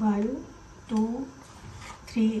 1 2 3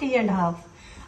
3 1/2۔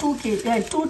2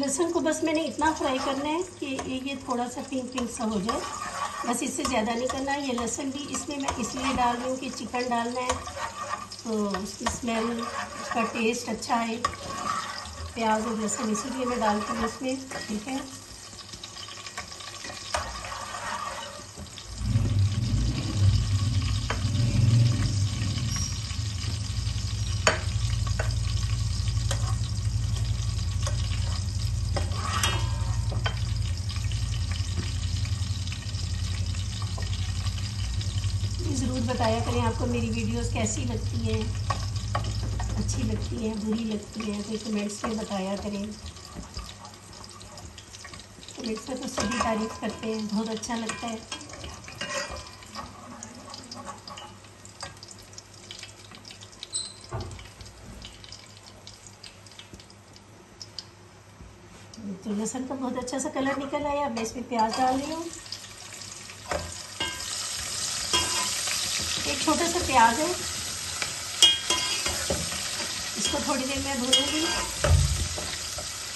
लहसुन को बस मैंने इतना फ्राई करना है कि ये थोड़ा सा पिंक पिंक सा हो जाए, बस इससे ज़्यादा नहीं करना है। ये लहसुन भी इसमें मैं इसलिए डाल रही हूँ कि चिकन डालना है तो उसकी स्मेल, उसका टेस्ट अच्छा है। प्याज और लहसुन इसीलिए मैं डालती हूँ इसमें, ठीक है। ज़रूर बताया करें आपको मेरी वीडियोस कैसी लगती हैं, अच्छी लगती हैं, बुरी लगती हैं, तो कमेंट्स में बताया करें। कमेंट्स में तो सभी तारीफ़ करते हैं, बहुत अच्छा लगता है। तो लहसुन का बहुत अच्छा सा कलर निकल आया। अब मैं इसमें प्याज डाल रही हूँ। एक छोटा सा प्याज है, इसको थोड़ी देर में भूनूंगी।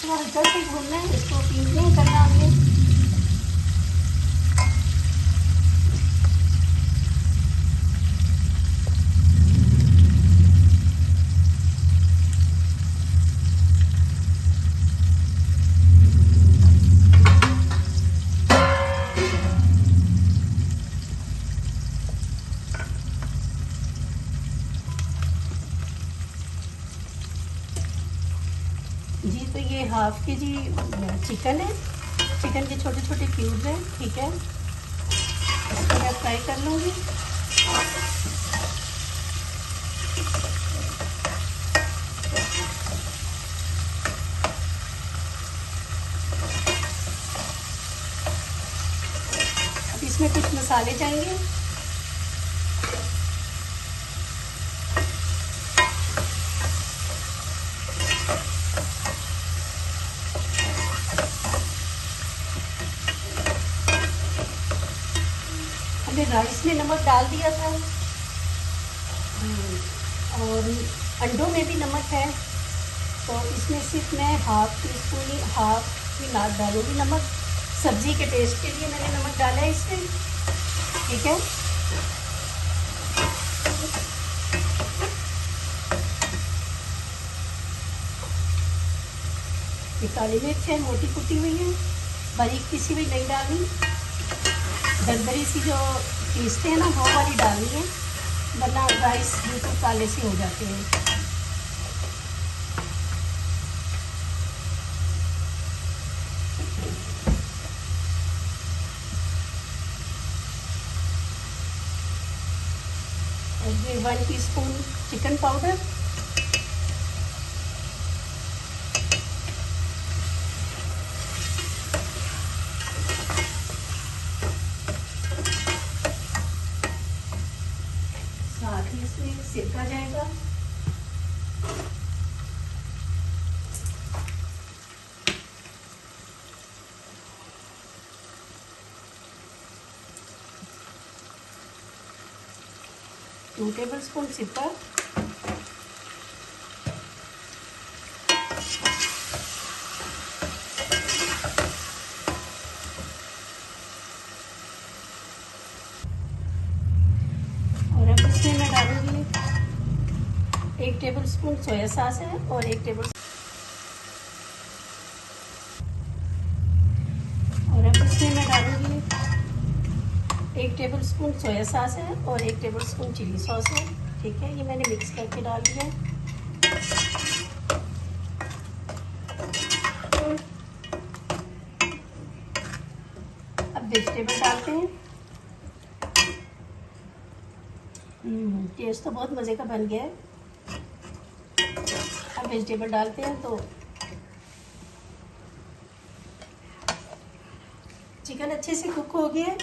तो हल्का सा ही भूनना है, इसको पिंक नहीं करना हमने। जी तो ये हाफ के जी चिकन है, चिकन के छोटे छोटे क्यूब्स हैं, ठीक है। इसको मैं फ्राई कर लूँगी। अब इसमें कुछ मसाले जाएंगे। हमने राइस में नमक डाल दिया था और अंडों में भी नमक है, तो इसमें सिर्फ मैं हाफ टी स्पून ही, हाफ ही ना डालूँगी नमक। सब्ज़ी के टेस्ट के लिए मैंने नमक डाला है इसमें, ठीक है। ये काली मिर्च है, मोटी कुटी हुई है, बारीक पिसी हुई नहीं डालनी। दरदरी सी जो पीसते हैं ना वो वाली डालनी है, वरना राइस बिल्कुल काले से हो जाते हैं। और ये 1 टीस्पून चिकन पाउडर, साथ ही इसमें सिरका जाएगा। टू टेबल स्पून सिरका, और अब इसमें मैं डालूंगी 1 टेबल स्पून सोया सॉस है और 1 टेबल, और अब इसमें मैं डालूंगी 1 टेबल स्पून सोया सॉस है और 1 टेबल स्पून चिली सॉस है, ठीक है। ये मैंने मिक्स करके डाल दिया है। अब वेजिटेबल डालते हैं। टेस्ट तो बहुत मज़े का बन गया है। अब वेजिटेबल डालते हैं। तो चिकन अच्छे से कुक हो गया है,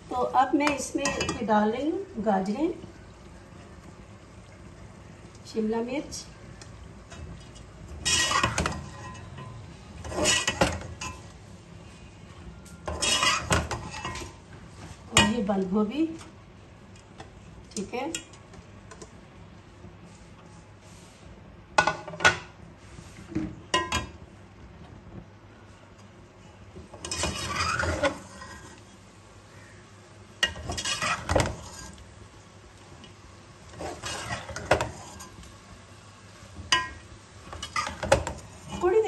तो अब मैं इसमें ये डाल रही हूँ गाजरें, शिमला मिर्च, और ये बंद गोभी, ठीक है।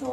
2